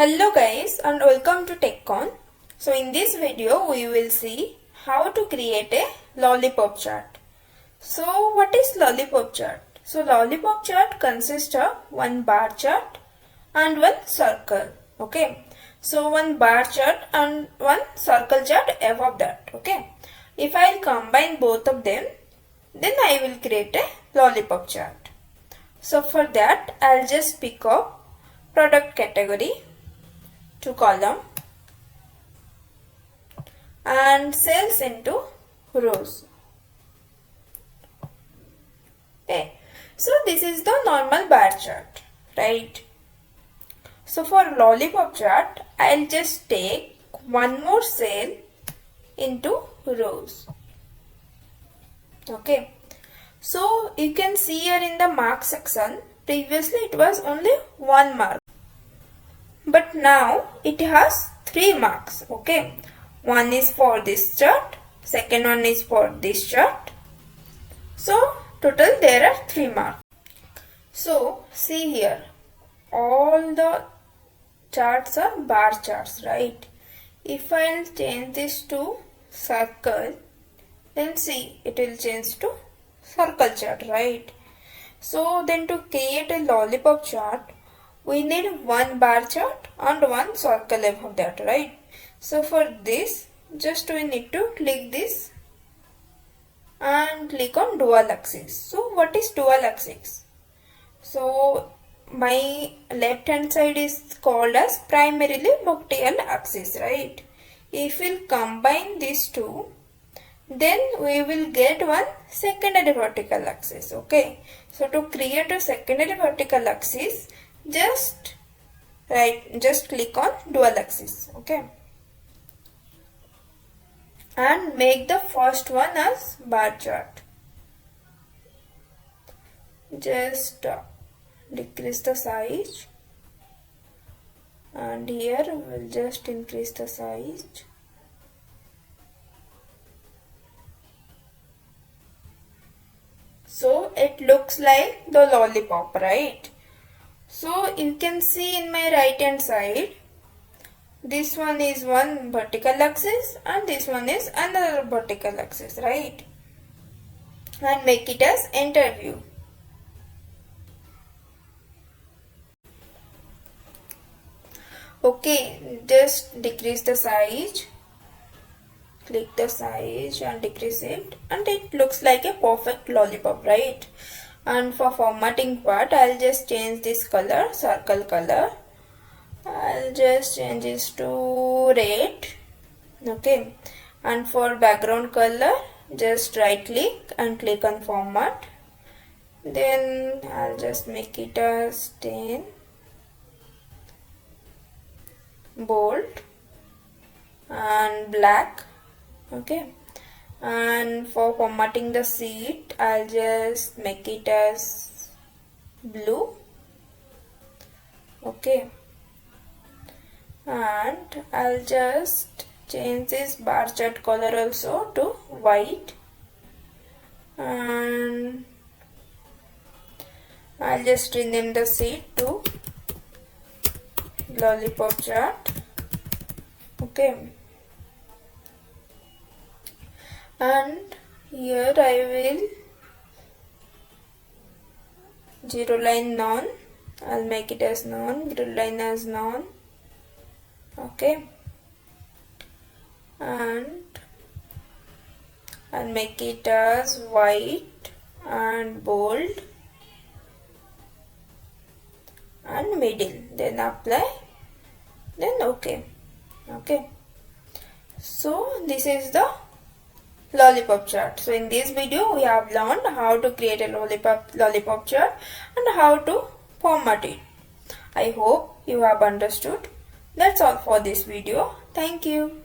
Hello guys and welcome to Conn. So in this video we will see how to create a lollipop chart. So what is lollipop chart? So lollipop chart consists of one bar chart and one circle. Okay. So one bar chart and one circle chart above that. Okay. If I combine both of them, then I will create a lollipop chart. So for that I'll just pick up product category to column and cells into rows. Okay, so this is the normal bar chart, right? So for lollipop chart, I'll just take one more cell into rows. Okay, so you can see here in the mark section, previously it was only 1 mark. But now it has 3 marks. Okay, one is for this chart, second one is for this chart. So total there are 3 marks. So see here, all the charts are bar charts, right? If I'll change this to circle, then see it will change to circle chart, right? So then to create a lollipop chart, we need one bar chart and one circle above that, right? So for this, just we need to click this and click on dual axis. So what is dual axis? So my left hand side is called as primarily vertical axis, right? If we'll combine these two, then we will get one secondary vertical axis. Okay, so to create a secondary vertical axis, just click on dual axis. Okay, and make the first one as bar chart. Just decrease the size, and here we'll just increase the size. So it looks like the lollipop, right? So you can see in my right hand side, this one is one vertical axis and this one is another vertical axis, right? And make it as enter view. Okay, just decrease the size. Click the size and decrease it, and it looks like a perfect lollipop, right? And for formatting part, I'll just change this color, circle color. I'll just change this to red. Okay, and for background color, just right click and click on format. Then I'll just make it as 10, bold and black. Okay, and for formatting the seat, I'll just make it as blue. Okay, and I'll just change this bar chart color also to white, and I'll just rename the seat to lollipop chart. Okay, and here I will zero line none. I'll make it as none, grid line as none. Okay, and I'll make it as white and bold and middle, then apply, then okay. Okay, so this is the lollipop chart. So in this video we have learned how to create a lollipop chart and how to format it. I hope you have understood. That's all for this video. Thank you.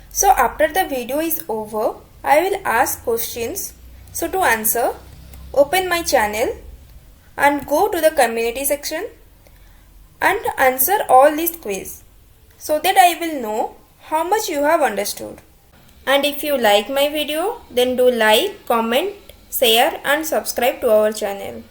So after the video is over, I will ask questions. So to answer, open my channel and go to the community section and answer all these quiz, so that I will know how much you have understood. And if you like my video, then do like, comment, share and subscribe to our channel.